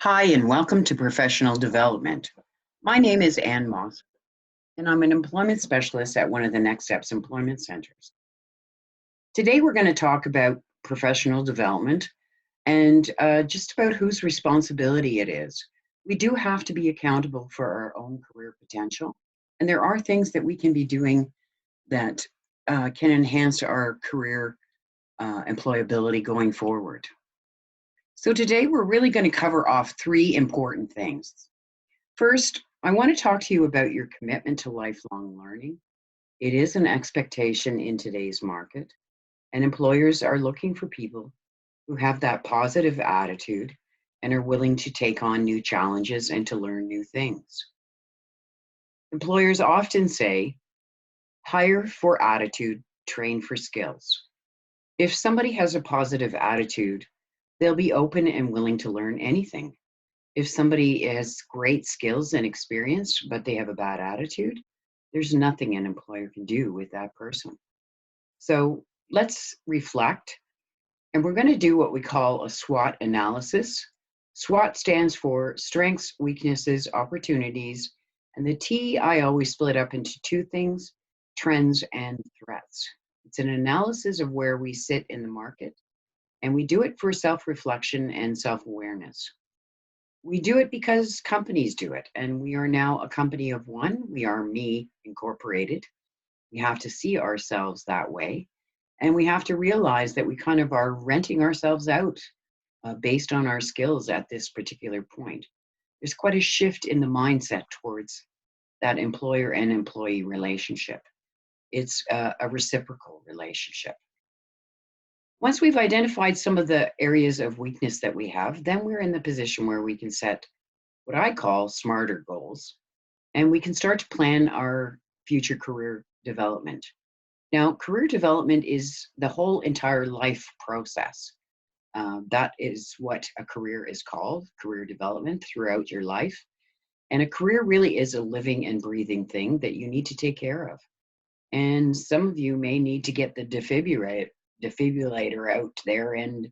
Hi, and welcome to Professional Development. My name is Ann Moss, and I'm an employment specialist at one of the Next Steps Employment Centers. Today, we're going to talk about professional development and just about whose responsibility it is. We do have to be accountable for our own career potential, and there are things that we can be doing that can enhance our career employability going forward. So today, we're really going to cover off three important things. First, I want to talk to you about your commitment to lifelong learning. It is an expectation in today's market, and employers are looking for people who have that positive attitude and are willing to take on new challenges and to learn new things. Employers often say, hire for attitude, train for skills. If somebody has a positive attitude, they'll be open and willing to learn anything. If somebody has great skills and experience, but they have a bad attitude, there's nothing an employer can do with that person. So let's reflect, and we're going to do what we call a SWOT analysis. SWOT stands for strengths, weaknesses, opportunities, and the T I always split up into two things, trends and threats. It's an analysis of where we sit in the market, and we do it for self-reflection and self-awareness. We do it because companies do it, and we are now a company of one. We are Me Incorporated. We have to see ourselves that way, and we have to realize that we kind of are renting ourselves out based on our skills at this particular point. There's quite a shift in the mindset towards that employer and employee relationship. It's a reciprocal relationship. Once we've identified some of the areas of weakness that we have, then we're in the position where we can set what I call S.M.A.R.T.E.R goals, and we can start to plan our future career development. Now, career development is the whole entire life process. That is what a career is called, career development throughout your life. And a career really is a living and breathing thing that you need to take care of. And some of you may need to get the defibrillator out there and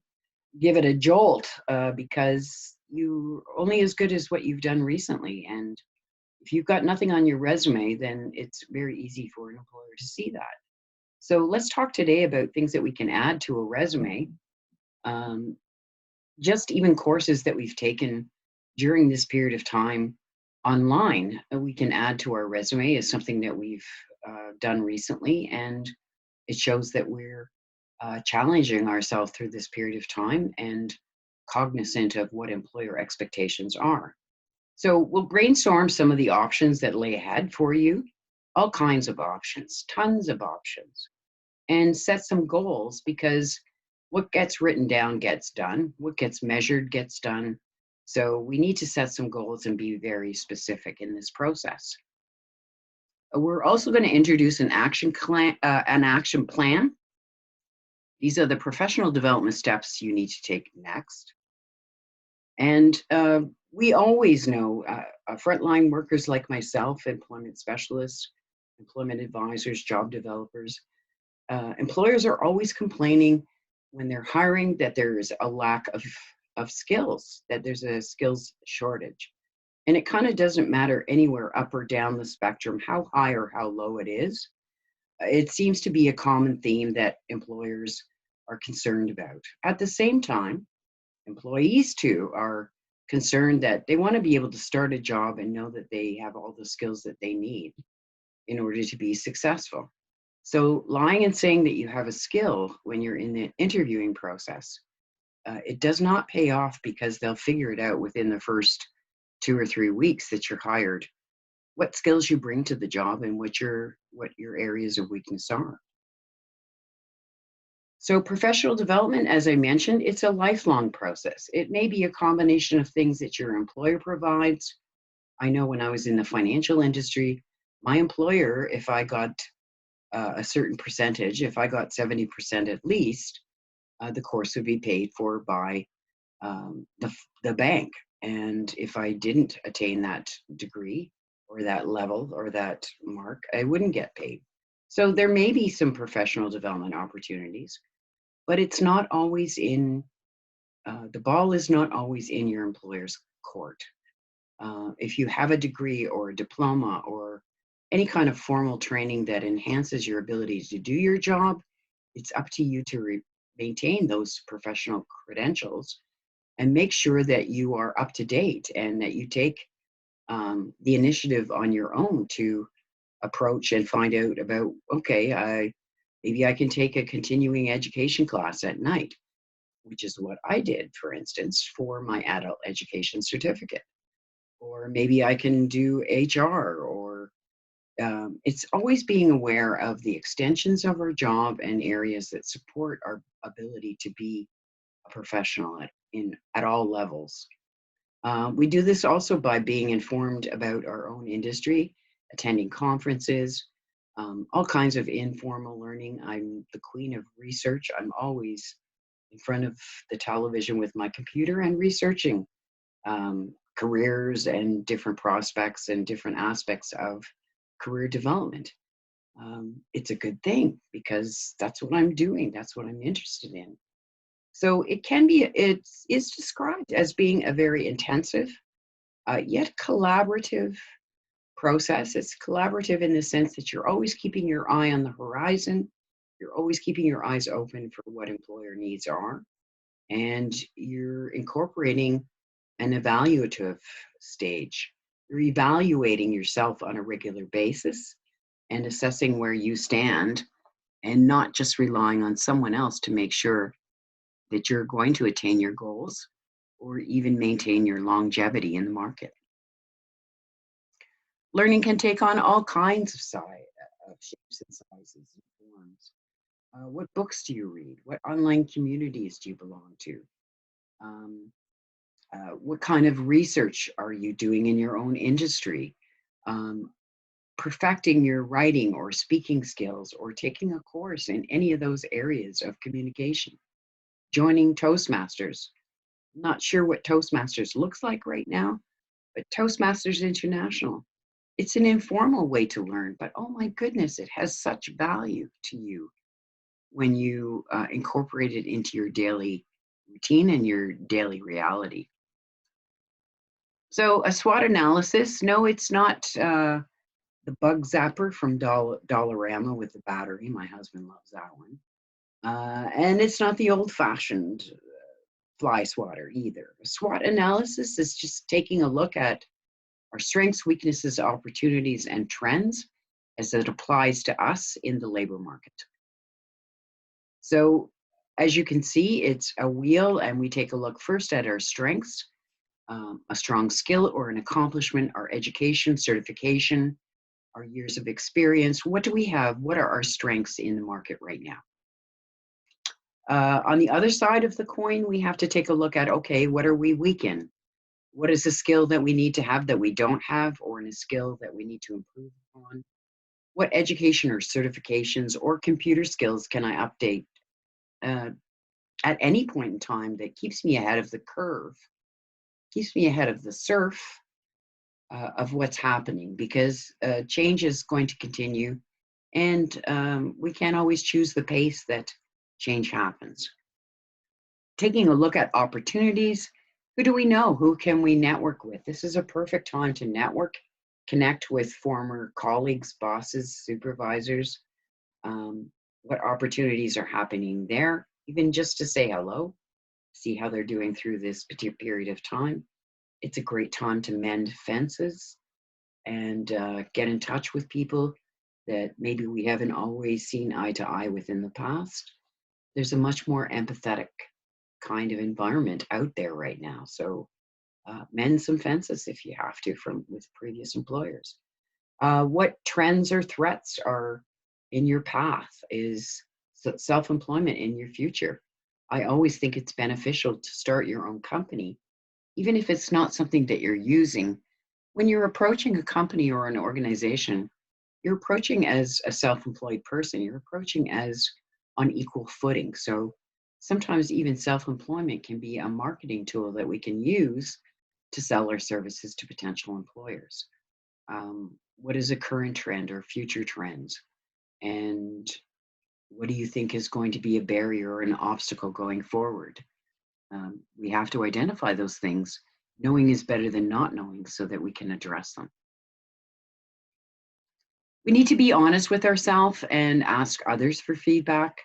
give it a jolt because you're only as good as what you've done recently. And if you've got nothing on your resume, then it's very easy for an employer to see that. So let's talk today about things that we can add to a resume. Just even courses that we've taken during this period of time online, we can add to our resume is something that we've done recently, and it shows that we're challenging ourselves through this period of time and cognizant of what employer expectations are. So we'll brainstorm some of the options that lay ahead for you, all kinds of options, tons of options, and set some goals, because what gets written down gets done, what gets measured gets done. So we need to set some goals and be very specific in this process. We're also going to introduce an action plan. These are the professional development steps you need to take next. And we always know frontline workers like myself, employment specialists, employment advisors, job developers, employers are always complaining when they're hiring that there's a lack of skills, that there's a skills shortage. And it kind of doesn't matter anywhere up or down the spectrum, how high or how low it is. It seems to be a common theme that employers are concerned about. At the same time, employees too are concerned that they want to be able to start a job and know that they have all the skills that they need in order to be successful. So lying and saying that you have a skill when you're in the interviewing process, it does not pay off, because they'll figure it out within the first 2 or 3 weeks that you're hired, what skills you bring to the job and what your areas of weakness are. So professional development, as I mentioned, it's a lifelong process. It may be a combination of things that your employer provides. I know when I was in the financial industry, my employer, if I got a certain percentage, if I got 70% at least, the course would be paid for by the bank. And if I didn't attain that degree or that level or that mark, I wouldn't get paid. So there may be some professional development opportunities, but it's not always in, the ball is not always in your employer's court. If you have a degree or a diploma or any kind of formal training that enhances your ability to do your job, it's up to you to maintain those professional credentials and make sure that you are up to date and that you take the initiative on your own to approach and find out about, okay, maybe I can take a continuing education class at night, which is what I did, for instance, for my adult education certificate. Or maybe I can do HR, or it's always being aware of the extensions of our job and areas that support our ability to be a professional at all levels. We do this also by being informed about our own industry, attending conferences, all kinds of informal learning. I'm the queen of research. I'm always in front of the television with my computer and researching careers and different prospects and different aspects of career development. It's a good thing because that's what I'm doing. That's what I'm interested in. So it is described as being a very intensive, yet collaborative process. It's collaborative in the sense that you're always keeping your eye on the horizon. You're always keeping your eyes open for what employer needs are. And you're incorporating an evaluative stage. You're evaluating yourself on a regular basis and assessing where you stand and not just relying on someone else to make sure that you're going to attain your goals or even maintain your longevity in the market. Learning can take on all kinds of shapes and sizes and forms. What books do you read? What online communities do you belong to? Um, what kind of research are you doing in your own industry? Um, Perfecting your writing or speaking skills, or taking a course in any of those areas of communication. Joining Toastmasters. Not sure what Toastmasters looks like right now, but Toastmasters International. It's an informal way to learn, but oh my goodness, it has such value to you when you incorporate it into your daily routine and your daily reality. So, a SWOT analysis, no, it's not the bug zapper from Dollarama with the battery. My husband loves that one. And it's not the old fashioned fly swatter either. A SWOT analysis is just taking a look at our strengths, weaknesses, opportunities, and trends as it applies to us in the labor market. So, as you can see, it's a wheel, and we take a look first at our strengths, a strong skill or an accomplishment, our education, certification, our years of experience. What do we have? What are our strengths in the market right now? On the other side of the coin, we have to take a look at, okay, what are we weak in? What is a skill that we need to have that we don't have, or in a skill that we need to improve upon? What education or certifications or computer skills can I update uh, at any point in time that keeps me ahead of the curve, keeps me ahead of the surf of what's happening? Because change is going to continue, and we can't always choose the pace that change happens. Taking a look at opportunities, who do we know? Who can we network with? This is a perfect time to network, connect with former colleagues, bosses, supervisors. What opportunities are happening there, even just to say hello, see how they're doing through this particular period of time. It's a great time to mend fences and get in touch with people that maybe we haven't always seen eye to eye with in the past. There's a much more empathetic kind of environment out there right now. So mend some fences if you have to from with previous employers. What trends or threats are in your path? Is self-employment in your future? I always think it's beneficial to start your own company, even if it's not something that you're using. When you're approaching a company or an organization, you're approaching as a self-employed person. You're approaching as on equal footing. So sometimes even self-employment can be a marketing tool that we can use to sell our services to potential employers. What is a current trend or future trends? And what do you think is going to be a barrier or an obstacle going forward? We have to identify those things Knowing is better than not knowing so that we can address them. We need to be honest with ourselves and ask others for feedback.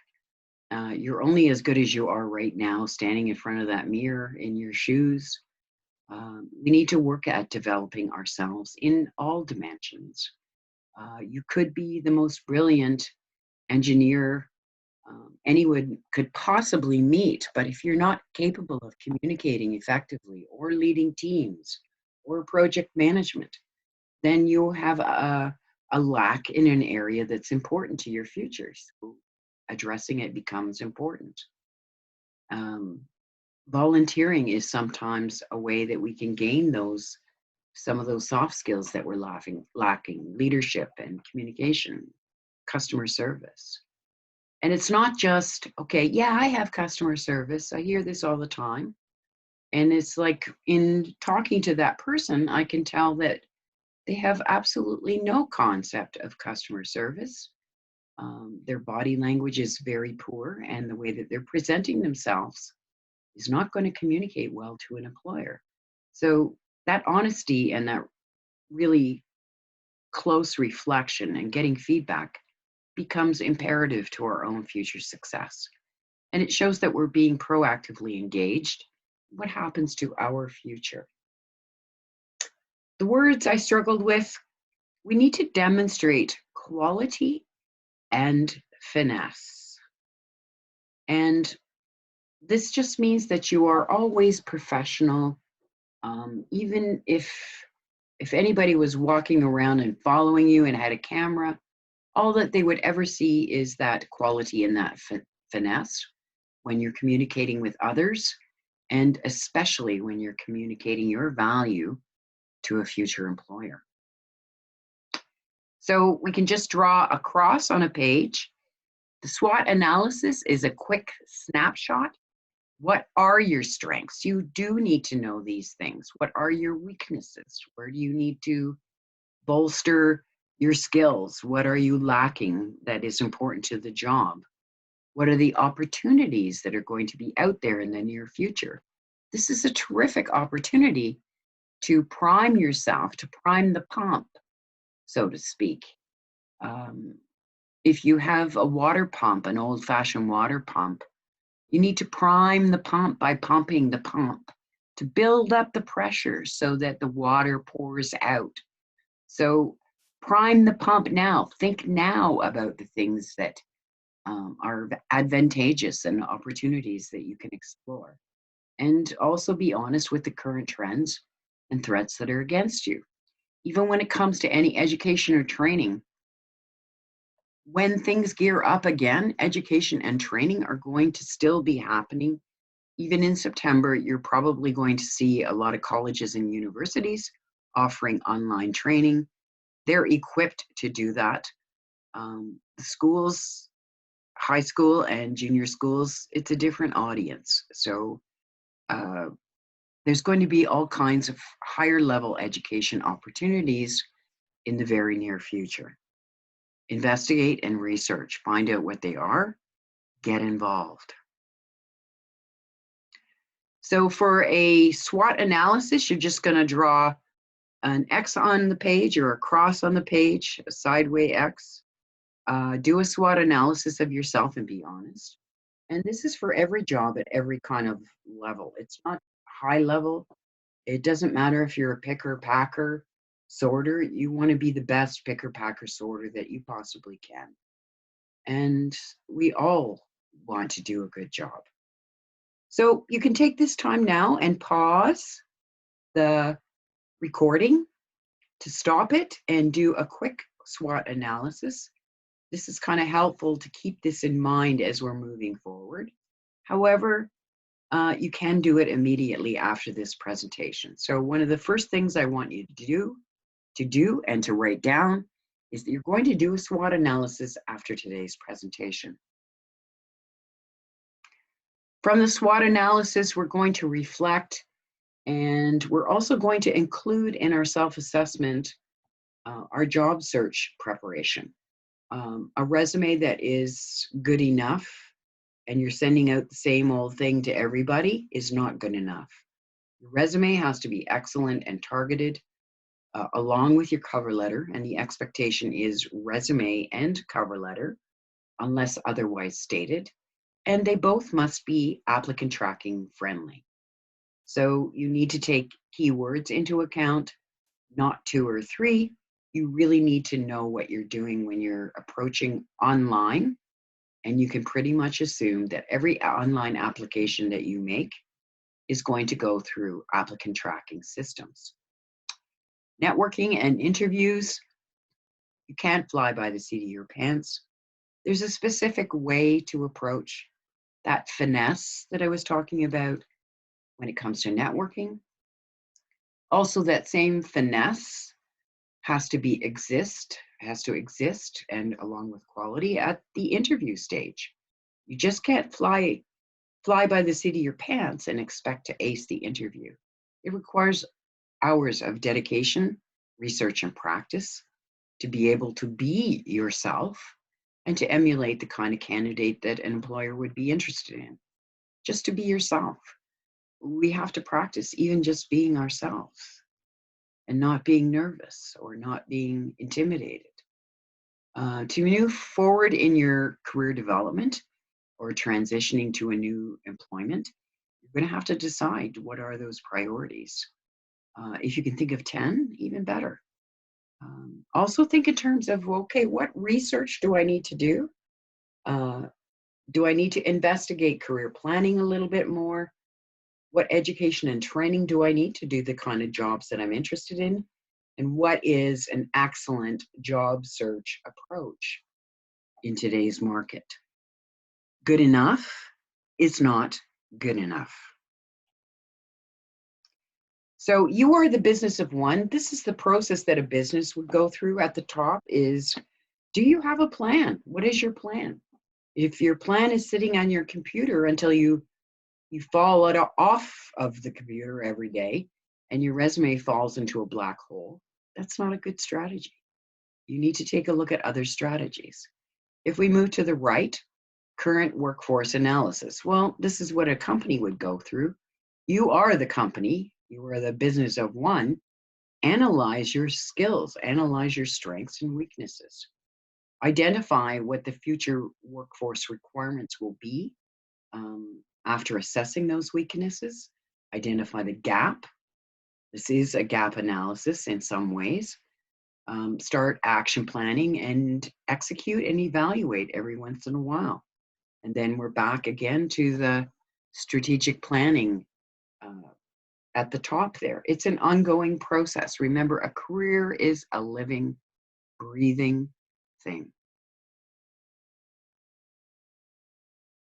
You're only as good as you are right now, standing in front of that mirror in your shoes. We need to work at developing ourselves in all dimensions. You could be the most brilliant engineer anyone could possibly meet, but if you're not capable of communicating effectively or leading teams or project management, then you'll have a lack in an area that's important to your future. So addressing it becomes important. Um, Volunteering is sometimes a way that we can gain some of those soft skills that we're lacking: leadership and communication, customer service. And it's not just, okay, yeah, I have customer service. I hear this all the time. And it's like in talking to that person, I can tell that they have absolutely no concept of customer service. Their body language is very poor, and the way that they're presenting themselves is not going to communicate well to an employer. So that honesty and that really close reflection and getting feedback becomes imperative to our own future success. And it shows that we're being proactively engaged. What happens to our future? The words I struggled with: we need to demonstrate quality and finesse. And this just means that you are always professional. Even if anybody was walking around and following you and had a camera, all that they would ever see is that quality and that finesse when you're communicating with others, and especially when you're communicating your value to a future employer. So we can just draw a cross on a page. The SWOT analysis is a quick snapshot. What are your strengths? You do need to know these things. What are your weaknesses? Where do you need to bolster your skills? What are you lacking that is important to the job? What are the opportunities that are going to be out there in the near future? This is a terrific opportunity to prime yourself, to prime the pump, so to speak. Um, if you have a water pump, an old-fashioned water pump, you need to prime the pump by pumping the pump to build up the pressure so that the water pours out. So prime the pump now. Think now about the things that are advantageous and opportunities that you can explore. And also be honest with the current trends and threats that are against you. Even when it comes to any education or training, when things gear up again, education and training are going to still be happening. Even in September, you're probably going to see a lot of colleges and universities offering online training. They're equipped to do that. The schools, high school and junior schools, it's a different audience. So there's going to be all kinds of higher level education opportunities in the very near future. Investigate and research, find out what they are, get involved. So for a SWOT analysis, you're just going to draw an X on the page or a cross on the page, a sideway X. Do a SWOT analysis of yourself and be honest. And this is for every job at every kind of level. It's not high level. It doesn't matter if you're a picker, packer, sorter. You want to be the best picker, packer, sorter that you possibly can. And we all want to do a good job. So you can take this time now and pause the recording to stop it and do a quick SWOT analysis. This is kind of helpful to keep this in mind as we're moving forward. However, you can do it immediately after this presentation. So one of the first things I want you to do and to write down is that you're going to do a SWOT analysis after today's presentation. From the SWOT analysis, we're going to reflect, and we're also going to include in our self-assessment our job search preparation. A resume that is good enough and you're sending out the same old thing to everybody is not good enough. Your resume has to be excellent and targeted, along with your cover letter. And the expectation is resume and cover letter, unless otherwise stated. And they both must be applicant tracking friendly. So you need to take keywords into account, not two or three. You really need to know what you're doing when you're approaching online. And you can pretty much assume that every online application that you make is going to go through applicant tracking systems. Networking and interviews, you can't fly by the seat of your pants. There's a specific way to approach that finesse that I was talking about when it comes to networking. Also, that same finesse has to exist, and along with quality at the interview stage. You just can't fly by the seat of your pants and expect to ace the interview. It requires hours of dedication, research, and practice to be able to be yourself and to emulate the kind of candidate that an employer would be interested in. Just to be yourself. We have to practice even just being ourselves and not being nervous or not being intimidated. To move forward in your career development or transitioning to a new employment, you're going to have to decide what are those priorities. If you can think of 10, even better. Also think in terms of, okay, what research do I need to do? Do I need to investigate career planning a little bit more? What education and training do I need to do the kind of jobs that I'm interested in? And what is an excellent job search approach in today's market? Good enough is not good enough. So you are the business of one. This is the process that a business would go through. At the top is, do you have a plan? What is your plan? If your plan is sitting on your computer until you fall off of the computer every day and your resume falls into a black hole, that's not a good strategy. You need to take a look at other strategies. If we move to the right, current workforce analysis. Well, this is what a company would go through. You are the company. You are the business of one. Analyze your skills, analyze your strengths and weaknesses. Identify what the future workforce requirements will be after assessing those weaknesses. Identify the gap. This is a gap analysis in some ways. Start action planning and execute and evaluate every once in a while. And then we're back again to the strategic planning at the top there. It's an ongoing process. Remember, a career is a living, breathing thing.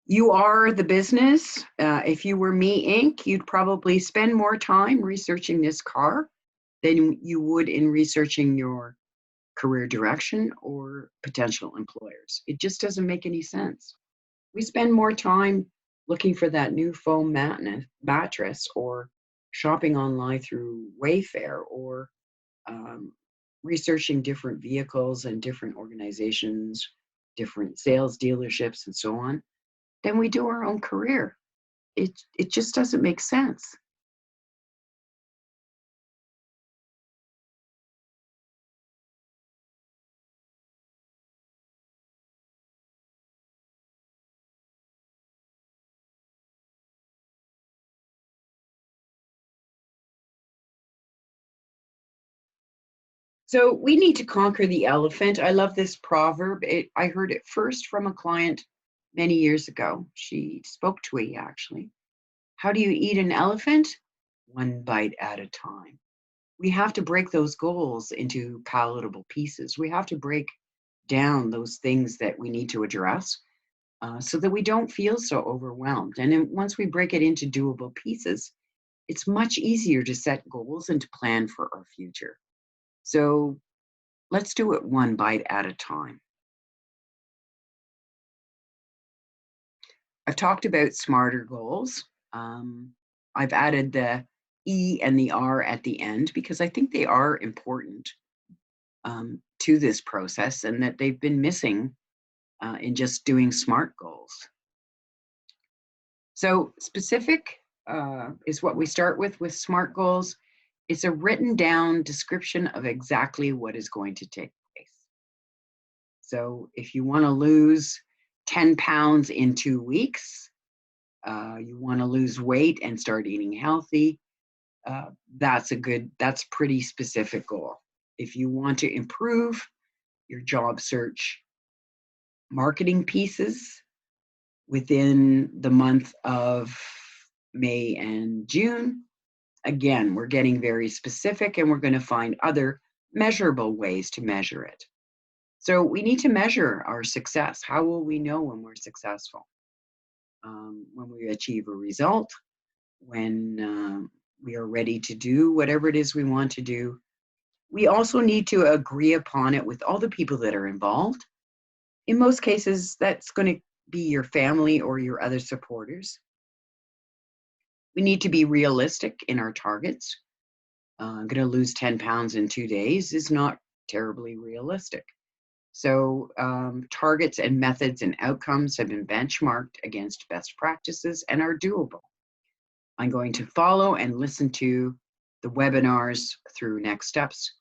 You are the business. If you were Me Inc., you'd probably spend more time researching this car than you would in researching your career direction or potential employers. It just doesn't make any sense. We spend more time looking for that new foam mattress or shopping online through Wayfair or researching different vehicles and different organizations, different sales dealerships, and so on, than we do our own career. It just doesn't make sense. So we need to conquer the elephant. I love this proverb. I heard it first from a client many years ago. She spoke to me actually. How do you eat an elephant? One bite at a time. We have to break those goals into palatable pieces. We have to break down those things that we need to address so that we don't feel so overwhelmed. And then once we break it into doable pieces, it's much easier to set goals and to plan for our future. So let's do it one bite at a time. I've talked about SMART-E.R goals. I've added the E and the R at the end because I think they are important to this process and that they've been missing in just doing SMART goals. So specific, is what we start with SMART goals. It's a written down description of exactly what is going to take place. So if you want to lose 10 pounds in 2 weeks, you want to lose weight and start eating healthy, that's pretty specific goal. If you want to improve your job search marketing pieces within the month of May and June, again, we're getting very specific and we're going to find other measurable ways to measure it. So we need to measure our success. How will we know when we're successful? When we achieve a result, when we are ready to do whatever it is we want to do. We also need to agree upon it with all the people that are involved. In most cases, that's going to be your family or your other supporters. We need to be realistic in our targets. I'm going to lose 10 pounds in 2 days is not terribly realistic. So targets and methods and outcomes have been benchmarked against best practices and are doable. I'm going to follow and listen to the webinars through Next Steps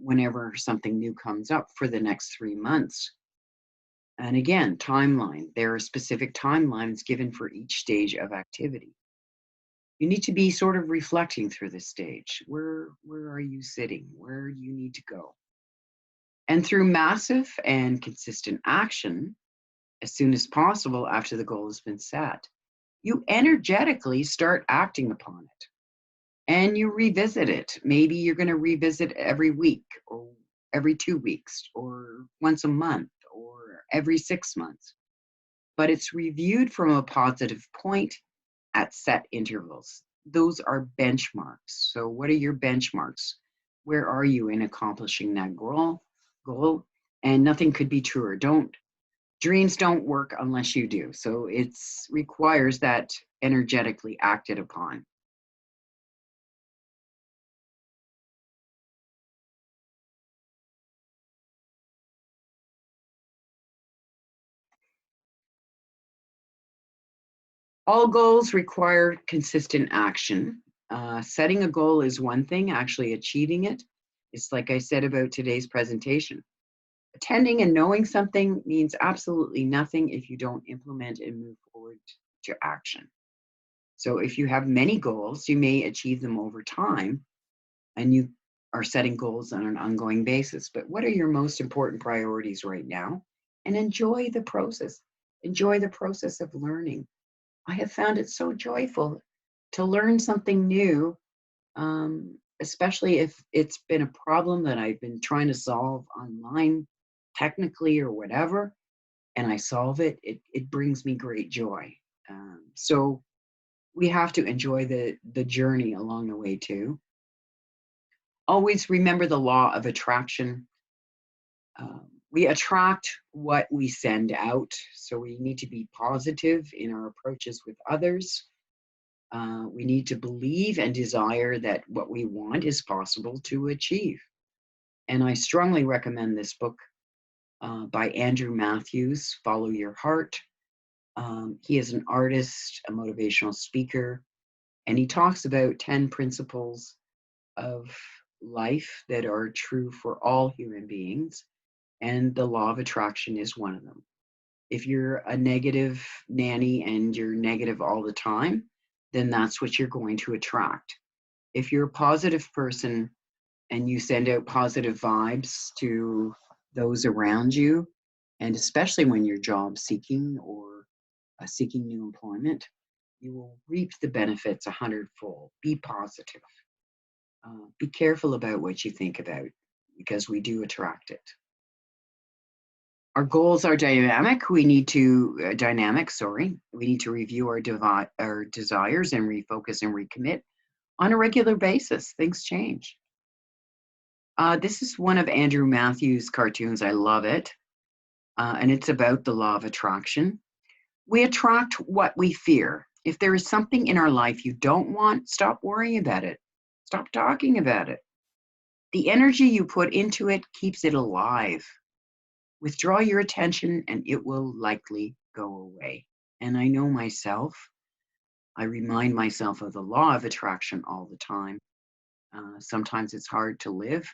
whenever something new comes up for the next 3 months. And again, timeline. There are specific timelines given for each stage of activity. You need to be sort of reflecting through this stage. Where are you sitting? Where do you need to go? And through massive and consistent action, as soon as possible after the goal has been set, you energetically start acting upon it. And you revisit it. Maybe you're going to revisit every week or every 2 weeks or once a month or every 6 months. But it's reviewed from a positive point at set intervals. Those are benchmarks. So what are your benchmarks? Where are you in accomplishing that goal? And nothing could be truer. Dreams don't work unless you do. So it requires that energetically acted upon. All goals require consistent action. Setting a goal is one thing, actually achieving it is, like I said about today's presentation. Attending and knowing something means absolutely nothing if you don't implement and move forward to action. So if you have many goals, you may achieve them over time and you are setting goals on an ongoing basis. But what are your most important priorities right now? And enjoy the process. Enjoy the process of learning. I have found it so joyful to learn something new, especially if it's been a problem that I've been trying to solve online, technically or whatever, and I solve it. It brings me great joy. So we have to enjoy the journey along the way too. Always remember the law of attraction. We attract what we send out, so we need to be positive in our approaches with others. We need to believe and desire that what we want is possible to achieve. And I strongly recommend this book by Andrew Matthews, Follow Your Heart. He is an artist, a motivational speaker, and he talks about 10 principles of life that are true for all human beings. And the law of attraction is one of them. If you're a negative nanny and you're negative all the time, then that's what you're going to attract. If you're a positive person and you send out positive vibes to those around you, and especially when you're job seeking or seeking new employment, you will reap the benefits 100-fold. Be positive. Be careful about what you think about because we do attract it. Our goals are dynamic. We need to We need to review our desires and refocus and recommit on a regular basis. Things change. This is one of Andrew Matthews' cartoons. I love it. And it's about the law of attraction. We attract what we fear. If there is something in our life you don't want, stop worrying about it. Stop talking about it. The energy you put into it keeps it alive. Withdraw your attention and it will likely go away. And I know myself, I remind myself of the law of attraction all the time. Sometimes it's hard to live,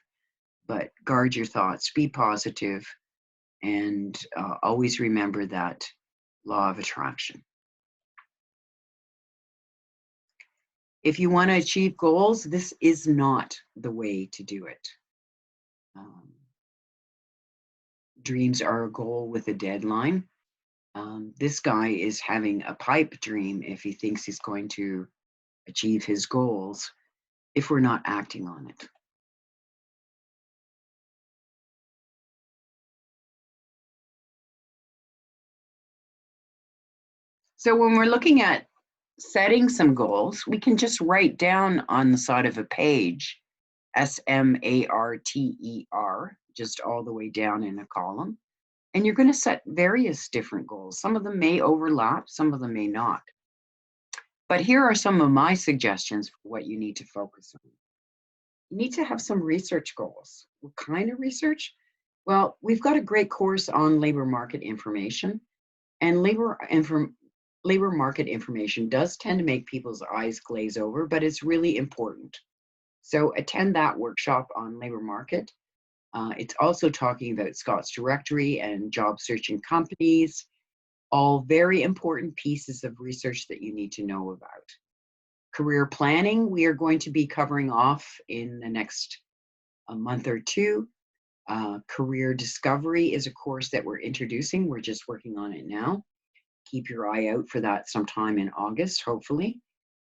but guard your thoughts, be positive, and always remember that law of attraction. If you want to achieve goals, this is not the way to do it. Um, Dreams are a goal with a deadline. This guy is having a pipe dream if he thinks he's going to achieve his goals if we're not acting on it. So when we're looking at setting some goals, we can just write down on the side of a page S.M.A.R.T.E.R, just all the way down in a column. And you're going to set various different goals. Some of them may overlap, some of them may not. But here are some of my suggestions for what you need to focus on. You need to have some research goals. What kind of research? Well, we've got a great course on labor market information, and labor market information does tend to make people's eyes glaze over, but it's really important. So attend that workshop on labor market. It's also talking about Scott's directory and job searching companies, all very important pieces of research that you need to know about. Career planning, we are going to be covering off in the next month or two. Career discovery is a course that we're introducing. We're just working on it now. Keep your eye out for that sometime in August, hopefully.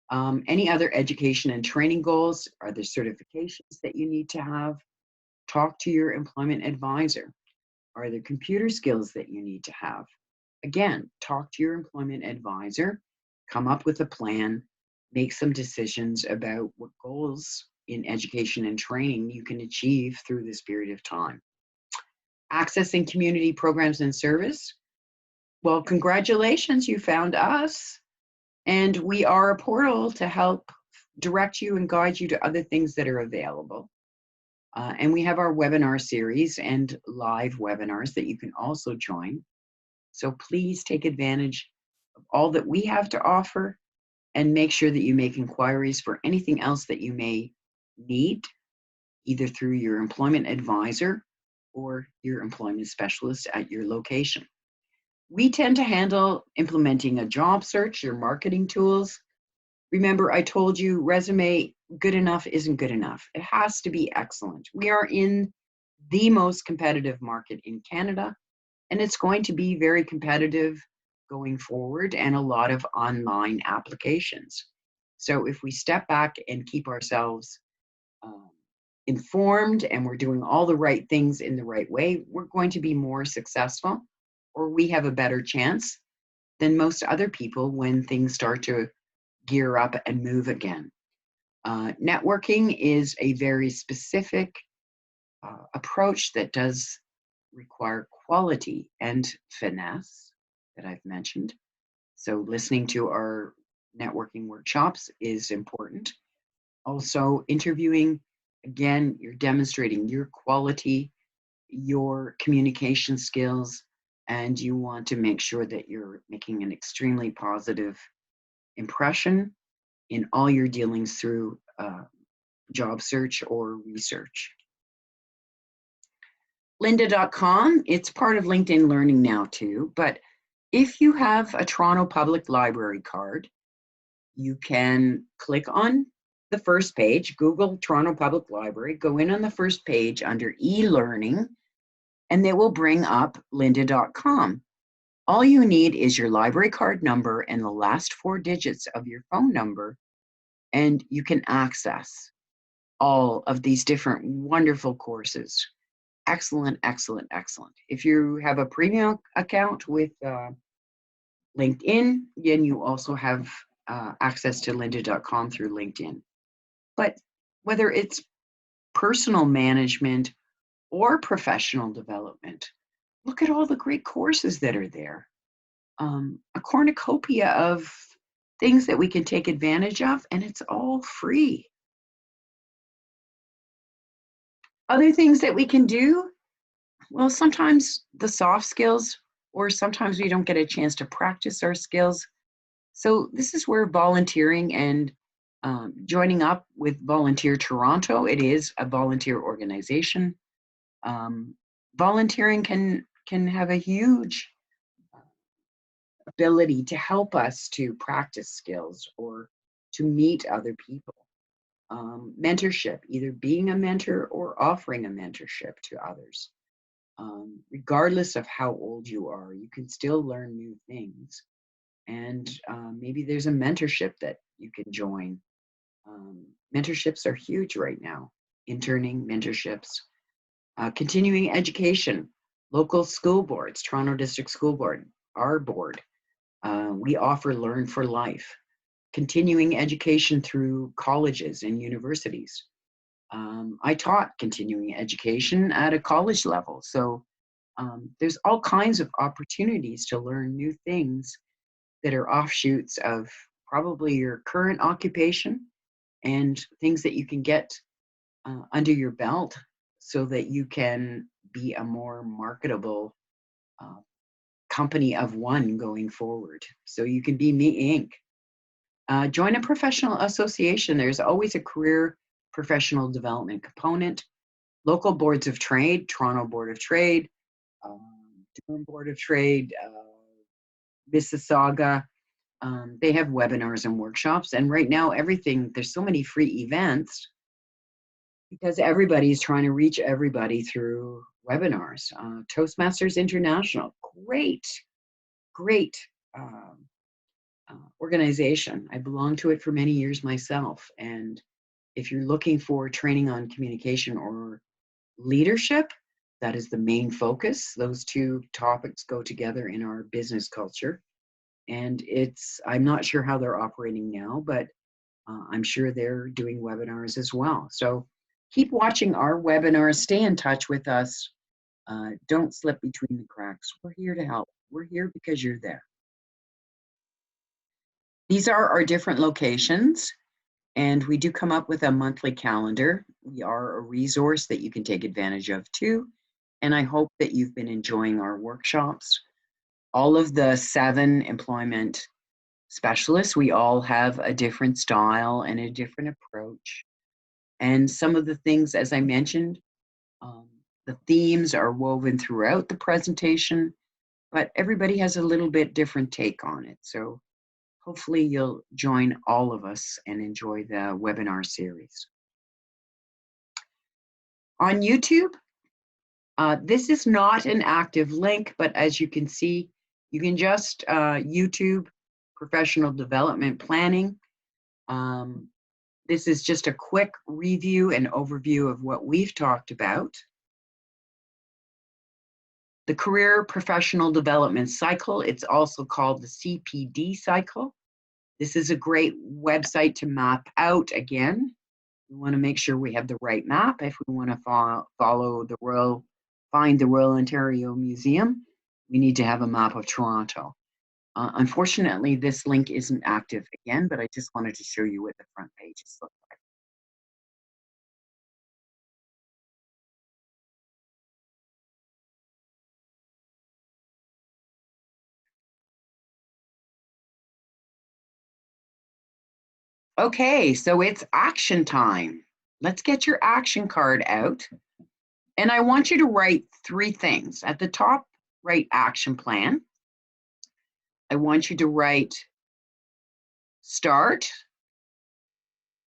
Any other education and training goals? Are there certifications that you need to have? Talk to your employment advisor. Are there computer skills that you need to have? Again, talk to your employment advisor, come up with a plan, make some decisions about what goals in education and training you can achieve through this period of time. Accessing community programs and service. Well, congratulations, you found us. And we are a portal to help direct you and guide you to other things that are available. And we have our webinar series and live webinars that you can also join. So please take advantage of all that we have to offer and make sure that you make inquiries for anything else that you may need, either through your employment advisor or your employment specialist at your location. We tend to handle implementing a job search, your marketing tools. Remember, I told you resume good enough isn't good enough. It has to be excellent. We are in the most competitive market in Canada, and it's going to be very competitive going forward and a lot of online applications. So if we step back and keep ourselves informed and we're doing all the right things in the right way, we're going to be more successful, or we have a better chance than most other people when things start to gear up and move again. Networking is a very specific approach that does require quality and finesse that I've mentioned. So listening to our networking workshops is important. Also interviewing, again, you're demonstrating your quality, your communication skills, and you want to make sure that you're making an extremely positive impression in all your dealings through job search or research. Lynda.com, it's part of LinkedIn Learning now too, but if you have a Toronto Public Library card, you can click on the first page, Google Toronto Public Library, go in on the first page under e-learning, and they will bring up Lynda.com. All you need is your library card number and the last 4 digits of your phone number, and you can access all of these different wonderful courses. Excellent, excellent, excellent. If you have a premium account with LinkedIn, then you also have access to lynda.com through LinkedIn. But whether it's personal management or professional development, look at all the great courses that are there. A cornucopia of things that we can take advantage of, and it's all free. Other things that we can do, well, sometimes the soft skills, or sometimes we don't get a chance to practice our skills. So this is where volunteering and joining up with Volunteer Toronto. It is a volunteer organization. Um, Volunteering can have a huge ability to help us to practice skills or to meet other people. Mentorship, either being a mentor or offering a mentorship to others. Regardless of how old you are, you can still learn new things. And maybe there's a mentorship that you can join. Mentorships are huge right now. Interning, mentorships, continuing education, local school boards, Toronto District School Board, our board. We offer Learn for Life, continuing education through colleges and universities. I taught continuing education at a college level. So there's all kinds of opportunities to learn new things that are offshoots of probably your current occupation and things that you can get under your belt so that you can be a more marketable uh, company of one going forward. So you can be Me Inc. Join a professional association. There's always a career professional development component. Local boards of trade, Toronto Board of Trade, Durham Board of Trade, Mississauga. They have webinars and workshops. And right now, there's so many free events because everybody's trying to reach everybody through webinars. Toastmasters International, great um, organization. I belonged to it for many years myself. And if you're looking for training on communication or leadership, that is the main focus. Those two topics go together in our business culture. And I'm not sure how they're operating now, but I'm sure they're doing webinars as well. So keep watching our webinars, stay in touch with us. Don't slip between the cracks. We're here to help. We're here because you're there. These are our different locations, and we do come up with a monthly calendar. We are a resource that you can take advantage of too. And I hope that you've been enjoying our workshops. All of the 7 employment specialists, we all have a different style and a different approach. And some of the things, as I mentioned, um, the themes are woven throughout the presentation, but everybody has a little bit different take on it. So hopefully you'll join all of us and enjoy the webinar series. On YouTube, this is not an active link, but as you can see, you can just YouTube professional development planning. This is just a quick review and overview of what we've talked about. The career professional development cycle, it's also called the CPD cycle. This is a great website to map out again. We want to make sure we have the right map if we want to find the Royal Ontario Museum. We need to have a map of Toronto. Unfortunately, this link isn't active again, but I just wanted to show you what the front pages look like. Okay, so it's action time. Let's get your action card out. And I want you to write 3 things. At the top, write action plan. I want you to write start,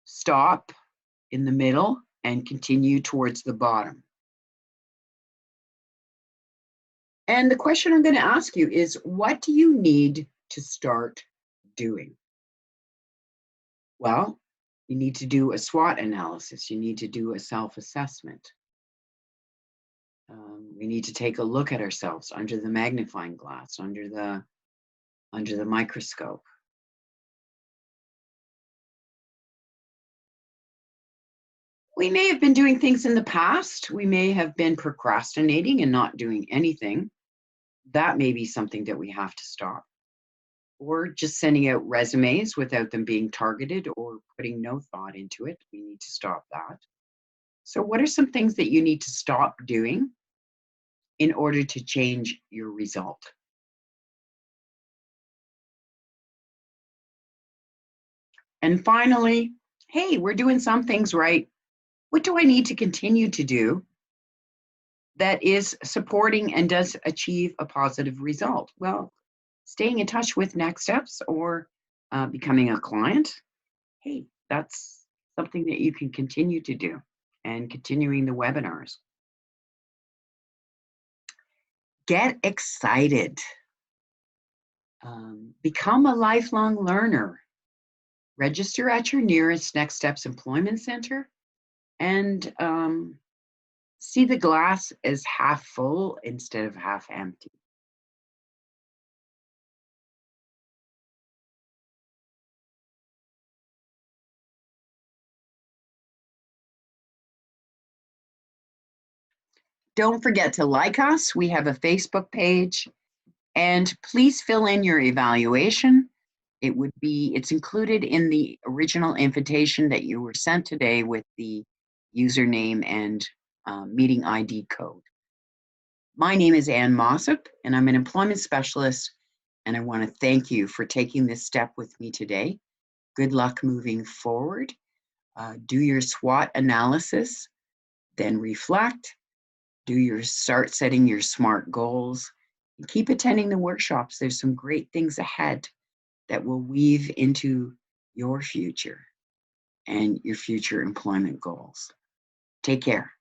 stop in the middle, and continue towards the bottom. And the question I'm going to ask you is, what do you need to start doing? Well, you need to do a SWOT analysis. You need to do a self-assessment. We need to take a look at ourselves under the magnifying glass, under the microscope. We may have been doing things in the past. We may have been procrastinating and not doing anything. That may be something that we have to stop. Or just sending out resumes without them being targeted or putting no thought into it. We need to stop that. So what are some things that you need to stop doing in order to change your result? And finally, hey, we're doing some things right. What do I need to continue to do that is supporting and does achieve a positive result? Well, staying in touch with next steps or becoming a client, hey, that's something that you can continue to do, and continuing the webinars. Get excited. Become a lifelong learner. Register at your nearest Next Steps Employment Center and see the glass as half full instead of half empty. Don't forget to like us. We have a Facebook page, and please fill in your evaluation. It's included in the original invitation that you were sent today with the username and meeting ID code. My name is Ann Mossop, and I'm an employment specialist, and I want to thank you for taking this step with me today. Good luck moving forward. Do your SWOT analysis, then reflect, start setting your SMART goals, and keep attending the workshops. There's some great things ahead that will weave into your future and your future employment goals. Take care.